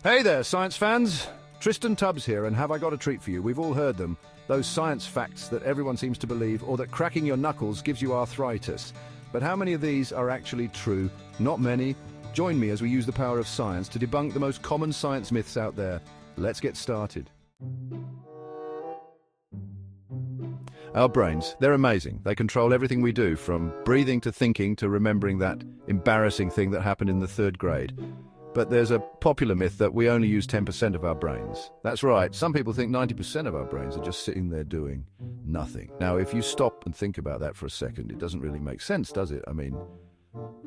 Hey there, science fans! Tristan Tubbs here, and have I got a treat for you? We've all heard them. Those science facts that everyone seems to believe, or that cracking your knuckles gives you arthritis. But how many of these are actually true? Not many. Join me as we use the power of science to debunk the most common science myths out there. Let's get started. Our brains, they're amazing. They control everything we do, from breathing to thinking to remembering that embarrassing thing that happened in the third grade. But there's a popular myth that we only use 10% of our brains. That's right, some people think 90% of our brains are just sitting there doing nothing. Now, if you stop and think about that for a second, it doesn't really make sense, does it? I mean,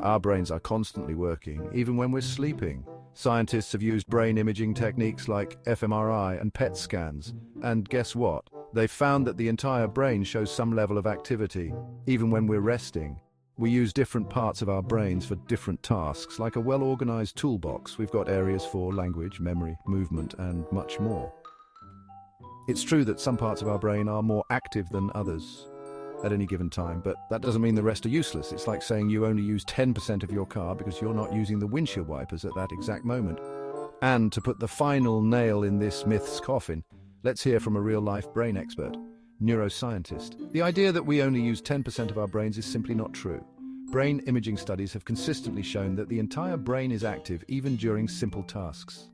our brains are constantly working, even when we're sleeping. Scientists have used brain imaging techniques like fMRI and PET scans. And guess what? They've found that the entire brain shows some level of activity, even when we're resting. We use different parts of our brains for different tasks. Like a well-organized toolbox, we've got areas for language, memory, movement, and much more. It's true that some parts of our brain are more active than others at any given time, but that doesn't mean the rest are useless. It's like saying you only use 10% of your car because you're not using the windshield wipers at that exact moment. And to put the final nail in this myth's coffin, let's hear from a real-life brain expert, neuroscientist. The idea that we only use 10% of our brains is simply not true. Brain imaging studies have consistently shown that the entire brain is active even during simple tasks.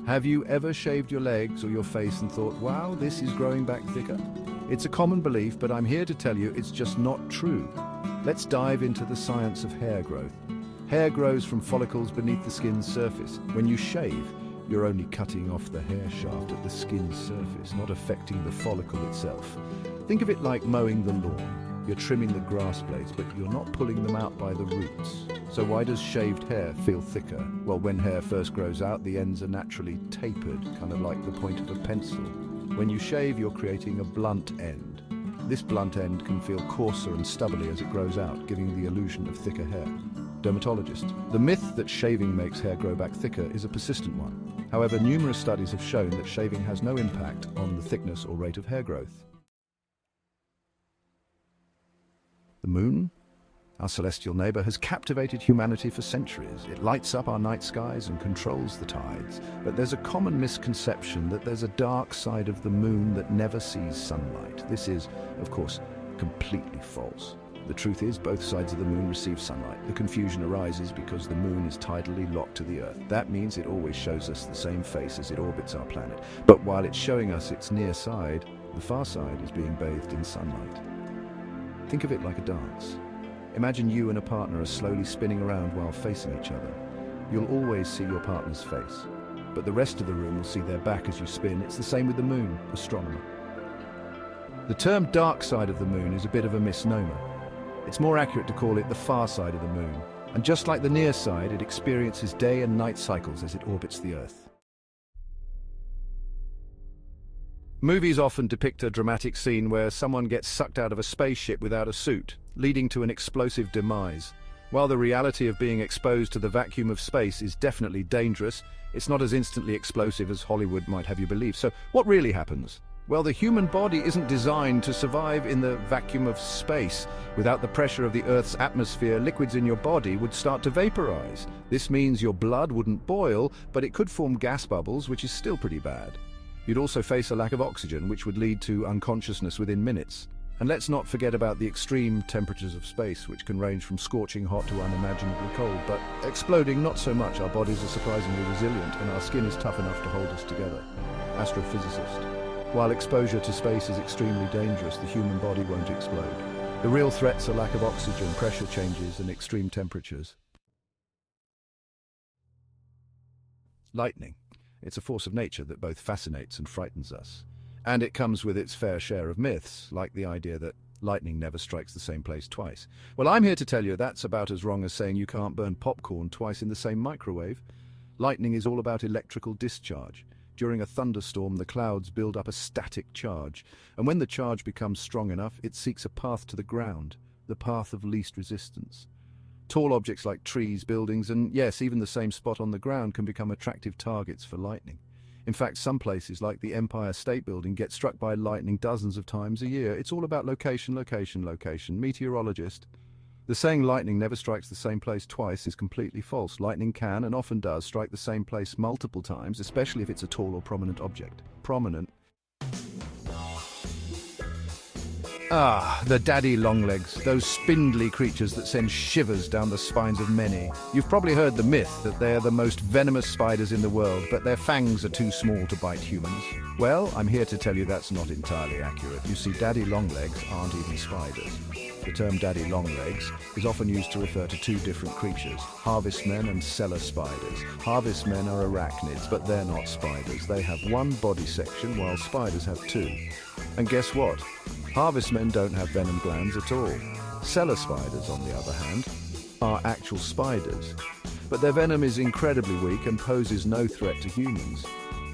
Have you ever shaved your legs or your face and thought, wow, this is growing back thicker? It's a common belief, but I'm here to tell you it's just not true. Let's dive into the science of hair growth. Hair grows from follicles beneath the skin's surface. When you shave, you're only cutting off the hair shaft at the skin's surface, not affecting the follicle itself. Think of it like mowing the lawn. You're trimming the grass blades, but you're not pulling them out by the roots. So why does shaved hair feel thicker? Well, when hair first grows out, the ends are naturally tapered, kind of like the point of a pencil. When you shave, you're creating a blunt end. This blunt end can feel coarser and stubbly as it grows out, giving the illusion of thicker hair. Dermatologist. The myth that shaving makes hair grow back thicker is a persistent one. However, numerous studies have shown that shaving has no impact on the thickness or rate of hair growth. The moon, our celestial neighbor, has captivated humanity for centuries. It lights up our night skies and controls the tides. But there's a common misconception that there's a dark side of the moon that never sees sunlight. This is, of course, completely false. The truth is, both sides of the moon receive sunlight. The confusion arises because the moon is tidally locked to the Earth. That means it always shows us the same face as it orbits our planet. But while it's showing us its near side, the far side is being bathed in sunlight. Think of it like a dance. Imagine you and a partner are slowly spinning around while facing each other. You'll always see your partner's face, but the rest of the room will see their back as you spin. It's the same with the moon, astronomer. The term dark side of the moon is a bit of a misnomer. It's more accurate to call it the far side of the moon. And just like the near side, it experiences day and night cycles as it orbits the Earth. Movies often depict a dramatic scene where someone gets sucked out of a spaceship without a suit, leading to an explosive demise. While the reality of being exposed to the vacuum of space is definitely dangerous, it's not as instantly explosive as Hollywood might have you believe. So what really happens? Well, the human body isn't designed to survive in the vacuum of space. Without the pressure of the Earth's atmosphere, liquids in your body would start to vaporize. This means your blood wouldn't boil, but it could form gas bubbles, which is still pretty bad. You'd also face a lack of oxygen, which would lead to unconsciousness within minutes. And let's not forget about the extreme temperatures of space, which can range from scorching hot to unimaginably cold. But exploding, not so much. Our bodies are surprisingly resilient, and our skin is tough enough to hold us together. Astrophysicist. While exposure to space is extremely dangerous, the human body won't explode. The real threats are lack of oxygen, pressure changes, and extreme temperatures. Lightning. It's a force of nature that both fascinates and frightens us. And it comes with its fair share of myths, like the idea that lightning never strikes the same place twice. Well, I'm here to tell you that's about as wrong as saying you can't burn popcorn twice in the same microwave. Lightning is all about electrical discharge. During a thunderstorm, the clouds build up a static charge, and when the charge becomes strong enough, it seeks a path to the ground, the path of least resistance. Tall objects like trees, buildings, and yes, even the same spot on the ground can become attractive targets for lightning. In fact, some places like the Empire State Building get struck by lightning dozens of times a year. It's all about location, location, location. Meteorologist. The saying lightning never strikes the same place twice is completely false. Lightning can and often does strike the same place multiple times, especially if it's a tall or prominent object. Prominent. Ah, the daddy longlegs, those spindly creatures that send shivers down the spines of many. You've probably heard the myth that they're the most venomous spiders in the world, but their fangs are too small to bite humans. Well, I'm here to tell you that's not entirely accurate. You see, daddy longlegs aren't even spiders. The term daddy longlegs is often used to refer to two different creatures, harvestmen and cellar spiders. Harvestmen are arachnids, but they're not spiders. They have one body section while spiders have two. And guess what? Harvestmen don't have venom glands at all. Cellar spiders, on the other hand, are actual spiders. But their venom is incredibly weak and poses no threat to humans.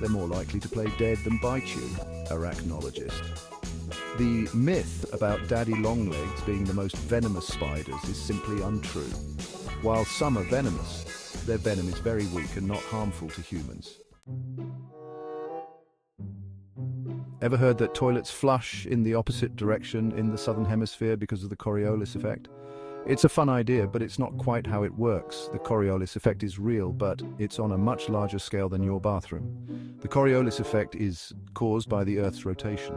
They're more likely to play dead than bite you, arachnologist. The myth about daddy longlegs being the most venomous spiders is simply untrue. While some are venomous, their venom is very weak and not harmful to humans. Ever heard that toilets flush in the opposite direction in the southern hemisphere because of the Coriolis effect? It's a fun idea, but it's not quite how it works. The Coriolis effect is real, but it's on a much larger scale than your bathroom. The Coriolis effect is caused by the Earth's rotation.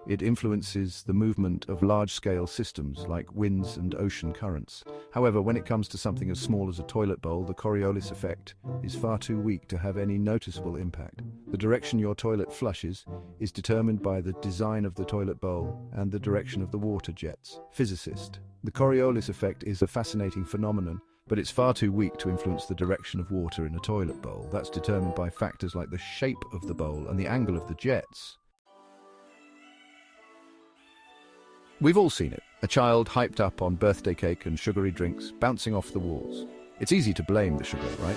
It influences the movement of large-scale systems like winds and ocean currents. However, when it comes to something as small as a toilet bowl, the Coriolis effect is far too weak to have any noticeable impact. The direction your toilet flushes is determined by the design of the toilet bowl and the direction of the water jets. Physicist. The Coriolis effect is a fascinating phenomenon, but it's far too weak to influence the direction of water in a toilet bowl. That's determined by factors like the shape of the bowl and the angle of the jets. We've all seen it. A child hyped up on birthday cake and sugary drinks, bouncing off the walls. It's easy to blame the sugar, right?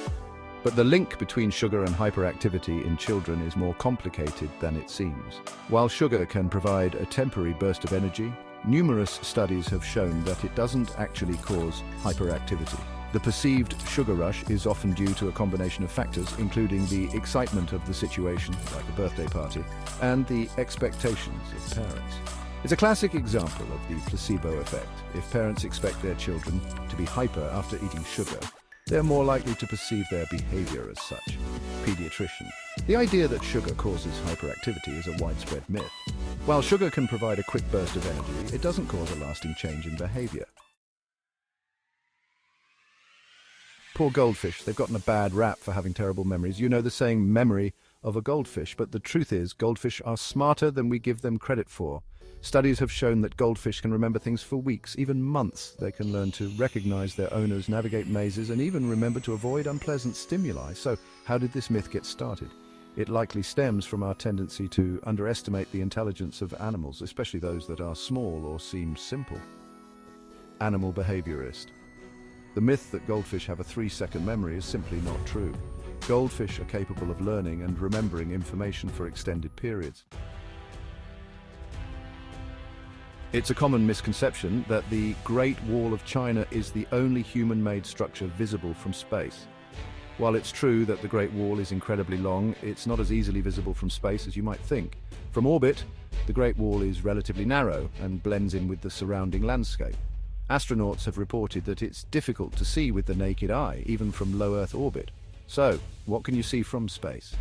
But the link between sugar and hyperactivity in children is more complicated than it seems. While sugar can provide a temporary burst of energy, numerous studies have shown that it doesn't actually cause hyperactivity. The perceived sugar rush is often due to a combination of factors, including the excitement of the situation, like a birthday party, and the expectations of parents. It's a classic example of the placebo effect. If parents expect their children to be hyper after eating sugar, they're more likely to perceive their behavior as such. Pediatrician. The idea that sugar causes hyperactivity is a widespread myth. While sugar can provide a quick burst of energy, it doesn't cause a lasting change in behavior. Poor goldfish, they've gotten a bad rap for having terrible memories. You know the saying, memory of a goldfish, but the truth is, goldfish are smarter than we give them credit for. Studies have shown that goldfish can remember things for weeks, even months. They can learn to recognize their owners, navigate mazes, and even remember to avoid unpleasant stimuli. So, how did this myth get started? It likely stems from our tendency to underestimate the intelligence of animals, especially those that are small or seem simple. Animal behaviorist. The myth that goldfish have a 3-second memory is simply not true. Goldfish are capable of learning and remembering information for extended periods. It's a common misconception that the Great Wall of China is the only human-made structure visible from space. While it's true that the Great Wall is incredibly long, it's not as easily visible from space as you might think. From orbit, the Great Wall is relatively narrow and blends in with the surrounding landscape. Astronauts have reported that it's difficult to see with the naked eye, even from low Earth orbit. So, what can you see from space?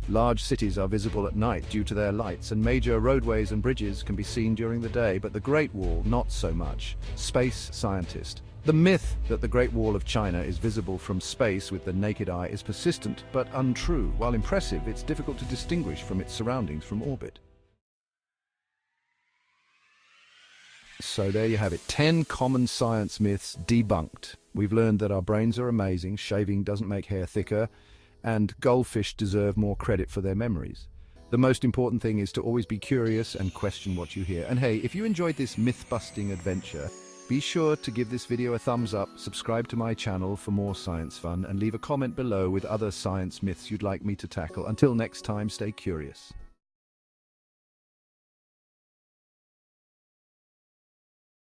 Large cities are visible at night due to their lights, and major roadways and bridges can be seen during the day, but the Great Wall, not so much. Space scientist. The myth that the Great Wall of China is visible from space with the naked eye is persistent but untrue. While impressive, it's difficult to distinguish from its surroundings from orbit. So there you have it, 10 common science myths debunked. We've learned that our brains are amazing, shaving doesn't make hair thicker, and goldfish deserve more credit for their memories. The most important thing is to always be curious and question what you hear. And hey, if you enjoyed this myth-busting adventure, be sure to give this video a thumbs up, subscribe to my channel for more science fun, and leave a comment below with other science myths you'd like me to tackle. Until next time, stay curious.